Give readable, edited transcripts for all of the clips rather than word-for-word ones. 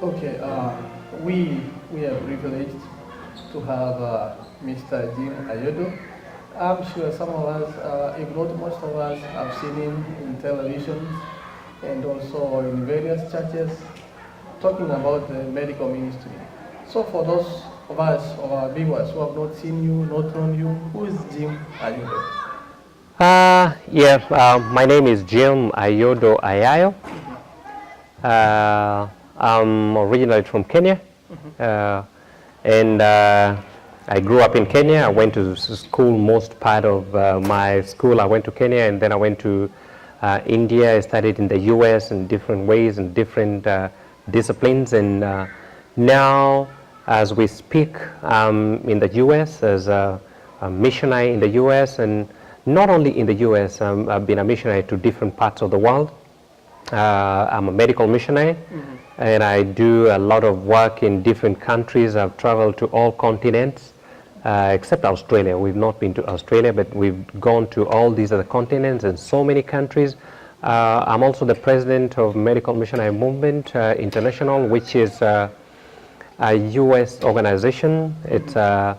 Okay, we are privileged to have Mr. Jim Ayodo. I'm sure some of us, if not most of us, have seen him in television and also in various churches talking about the medical ministry. So for those of us, of our viewers who have not seen you, not known you, who is Jim Ayodo? My name is Jim Ayodo Ayayo. I'm originally from Kenya, and I grew up in Kenya. I went to school most part of my school. I went to Kenya, and then I went to India. I studied in the U.S. in different ways and different disciplines. And now, as we speak, in the U.S. as a missionary in the U.S. and not only in the U.S. I've been a missionary to different parts of the world. I'm a medical missionary, and I do a lot of work in different countries. I've traveled to all continents except Australia. We've not been to Australia, but we've gone to all these other continents and so many countries. I'm also the president of Medical Missionary Movement International, which is a U.S. organization. It's a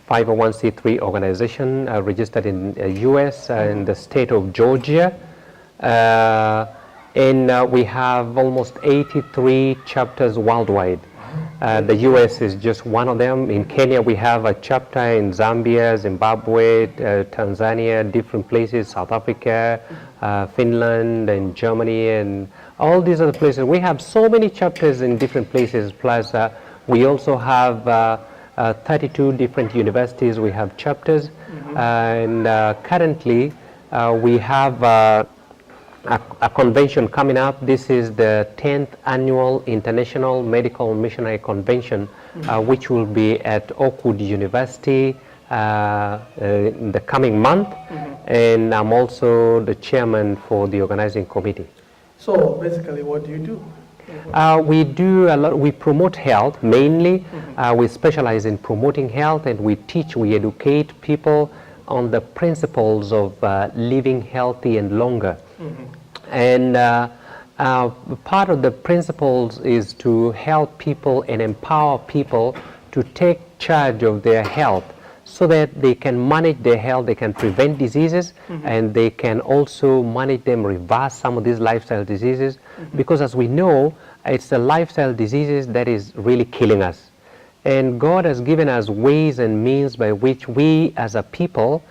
501c3 organization registered in U.S. In the state of Georgia. And we have almost 83 chapters worldwide. The U.S. is just one of them. In Kenya, we have a chapter in Zambia, Zimbabwe, Tanzania, different places, South Africa, Finland, and Germany, and all these other places. We have so many chapters in different places, plus we also have 32 different universities. We have chapters, and currently we have a convention coming up. This is the 10th annual International Medical Missionary Convention, which will be at Oakwood University in the coming month, and I'm also the chairman for the organizing committee. So basically, what do you do? We do a lot. We promote health mainly. We specialize in promoting health, and we teach, we educate people on the principles of living healthy and longer. And part of the principles is to help people and empower people to take charge of their health so that they can manage their health, they can prevent diseases, and they can also manage them, reverse some of these lifestyle diseases, because as we know, it's the lifestyle diseases that is really killing us. And God has given us ways and means by which we as a people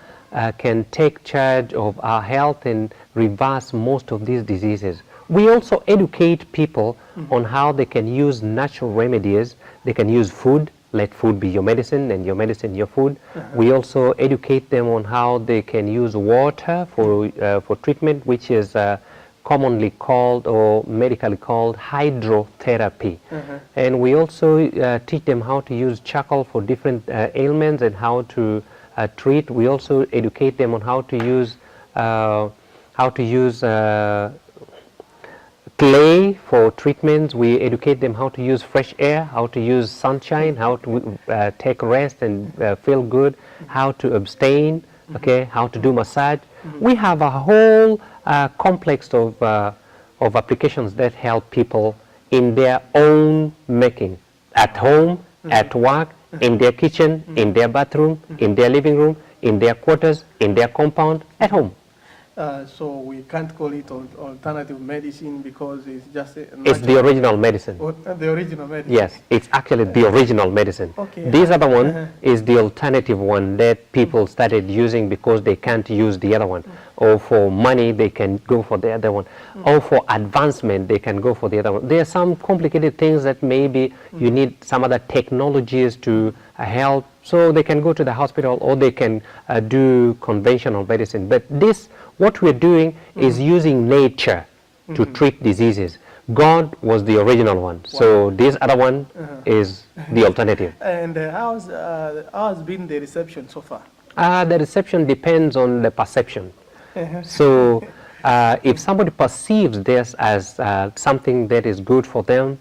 can take charge of our health and reverse most of these diseases. We also educate people on how they can use natural remedies. They can use food. Let food be your medicine and your medicine your food. We also educate them on how they can use water for treatment, which is commonly called or medically called hydrotherapy. And we also teach them how to use charcoal for different ailments and how to treat. We also educate them on how to use clay for treatments. We educate them how to use fresh air, how to use sunshine, how to take rest and feel good, how to abstain, okay, how to do massage. We have a whole complex of applications that help people in their own making, at home, at work, in their kitchen, in their bathroom, in their living room, in their quarters, in their compound, at home. So we can't call it alternative medicine because it's just it's the original medicine. The original medicine. Yes, it's actually the original medicine. Okay. This other one is the alternative one that people started using because they can't use the other one. Or for money, they can go for the other one. Or for advancement, they can go for the other one. There are some complicated things that maybe you need some other technologies to help, so they can go to the hospital or they can do conventional medicine. But this, what we're doing is using nature to treat diseases. God was the original one, so this other one is the alternative. And how's been the reception so far? The reception depends on the perception. So if somebody perceives this as something that is good for them,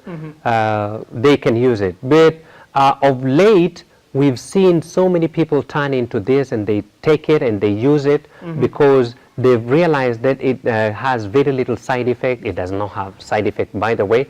they can use it. But of late, we've seen so many people turn into this and they take it and they use it because they've realized that it has very little side effect. It does not have side effect, by the way,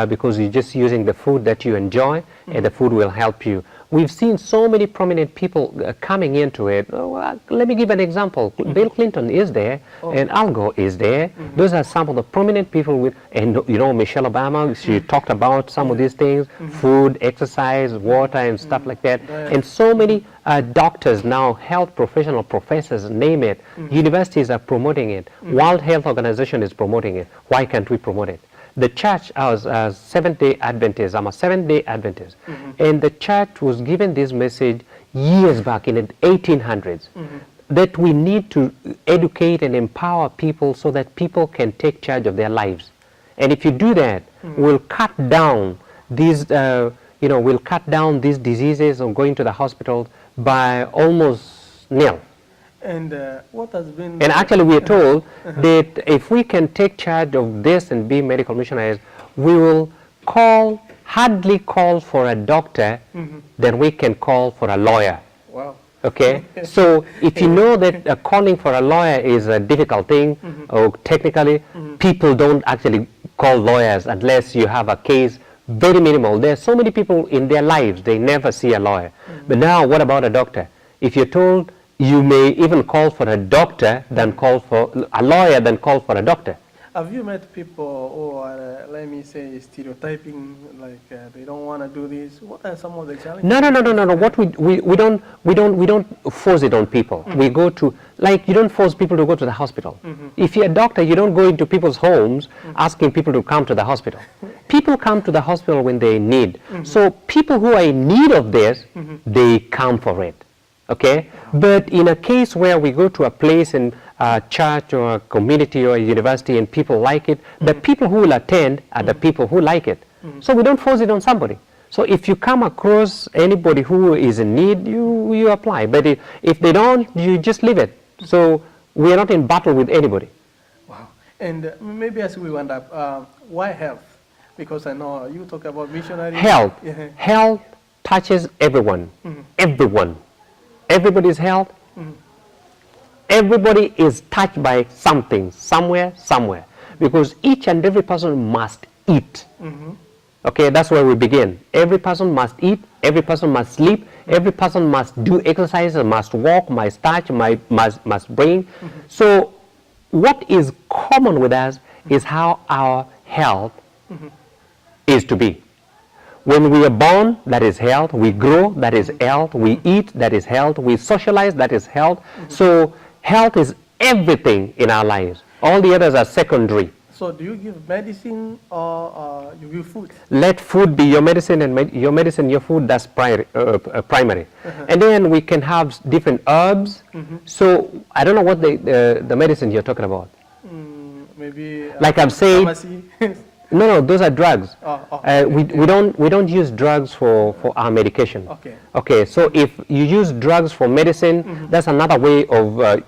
because you're just using the food that you enjoy, and the food will help you. We've seen so many prominent people coming into it. Let me give an example. Bill Clinton is there, and Al Gore is there. Those are some of the prominent people with, and you know, Michelle Obama, she talked about some of these things, food, exercise, water, and stuff like that. And so many doctors now, health professional, professors, name it, universities are promoting it. World Health Organization is promoting it. Why can't we promote it? The church, I was a Seventh-day Adventist. I'm a Seventh-day Adventist. And the church was given this message years back in the 1800s, that we need to educate and empower people so that people can take charge of their lives. And if you do that, we'll cut down these, we'll cut down these diseases of going to the hospital by almost nil. And what has been... And actually we are told that if we can take charge of this and be medical missionaries, we will hardly call for a doctor, then we can call for a lawyer. Wow. Okay? So if you know that calling for a lawyer is a difficult thing, or technically, people don't actually call lawyers unless you have a case very minimal. There are so many people in their lives, they never see a lawyer. But now, what about a doctor? If you're told, you may even call for a doctor than call for a lawyer than call for a doctor. Have you met people who are, let me say, stereotyping, like they don't want to do this? What are some of the challenges? No. What we don't force it on people. We go to, like, you don't force people to go to the hospital. If you're a doctor, you don't go into people's homes asking people to come to the hospital. People come to the hospital when they need. So people who are in need of this, they come for it. Okay, but in a case where we go to a place in a church or a community or a university and people like it, the people who will attend are the people who like it. So we don't force it on somebody. So if you come across anybody who is in need, you apply. But if they don't, you just leave it. So we are not in battle with anybody. Wow. And maybe as we wind up, why health? Because I know you talk about missionary. Health. Health touches everyone. Everyone. Everybody's health, everybody is touched by something, somewhere. Because each and every person must eat. Okay, that's where we begin. Every person must eat, every person must sleep, every person must do exercise, must walk, must touch, must bring. So what is common with us is how our health is to be. When we are born, that is health. We grow, that is health. We eat, that is health. We socialize, that is health. So health is everything in our lives. All the others are secondary. So do you give medicine or you give food? Let food be your medicine, and your food, that's primary. And then we can have different herbs. So I don't know what the medicine you're talking about. Maybe like I'm saying. Pharmacy. No, those are drugs. Okay. We don't use drugs for our medication. Okay, so if you use drugs for medicine, that's another way of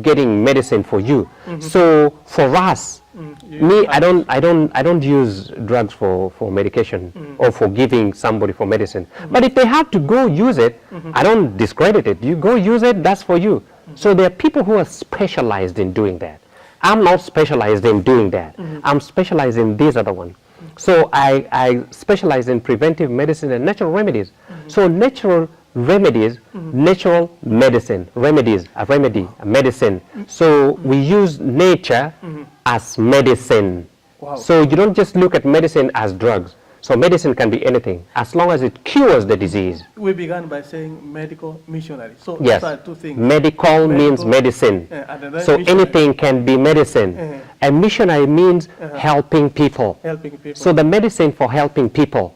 getting medicine for you. So for us, me, I don't use drugs for medication or for giving somebody for medicine. But if they have to go use it, I don't discredit it. You go use it, that's for you. So there are people who are specialized in doing that. I'm not specialized in doing that. I'm specialized in this other one. So I specialize in preventive medicine and natural remedies. So natural remedies, natural medicine, remedies, a remedy, a medicine. So we use nature as medicine. Wow. So you don't just look at medicine as drugs. So medicine can be anything, as long as it cures the disease. We began by saying medical missionary. So yes, those are two things. medical means medicine. So anything can be medicine. And missionary means helping people. Helping people. So the medicine for helping people.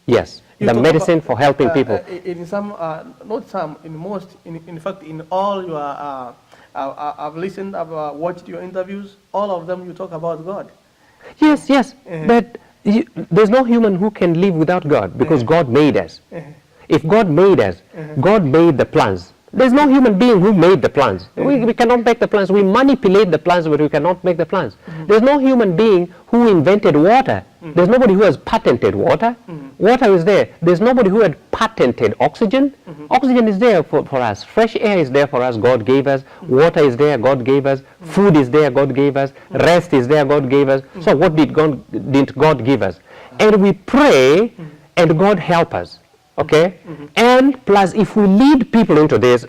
Yes, the medicine for helping people. In some, not some, in most, in fact, in all your, I've listened, I've watched your interviews, all of them you talk about God. Yes, but there's no human who can live without God, because God made us. If God made us, God made the plants. There's no human being who made the plants. We cannot make the plants. We manipulate the plants, but we cannot make the plants. There's no human being who invented water. There's nobody who has patented water. Water is there. There's nobody who had patented oxygen. Oxygen is there for us. Fresh air is there for us, God gave us. Water is there, God gave us. Food is there, God gave us. Rest is there, God gave us. So what didn't God give us? And we pray, and God help us. Okay? And plus, if we lead people into this,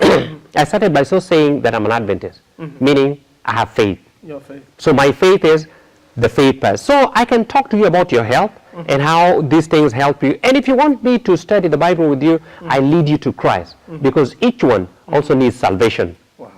I started by so saying that I'm an Adventist, meaning I have faith. Your faith. So my faith is the faith path. So I can talk to you about your health and how these things help you. And if you want me to study the Bible with you, I lead you to Christ, because each one also needs salvation. Wow.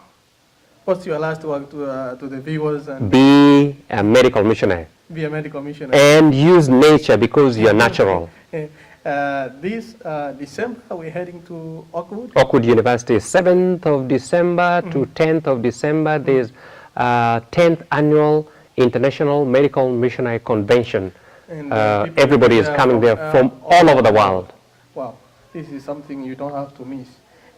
What's your last word to the viewers? And Be a medical missionary. be a medical missionary. And use nature, because you're natural. This December, we're heading to Oakwood. Oakwood University, 7th of December to 10th of December, there's 10th Annual International Medical Missionary Convention. And everybody is coming there from all over the world. Wow, this is something you don't have to miss.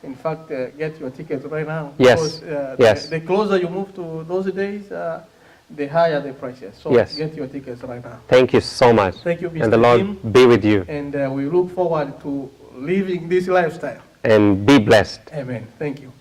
In fact, get your tickets right now. Yes, Because, yes. The closer you move to those days, the higher the prices. So Yes. get your tickets right now. Thank you so much. Thank you, Mr. And the Lord Tim. be with you. And we look forward to living this lifestyle. And be blessed. Amen. Thank you.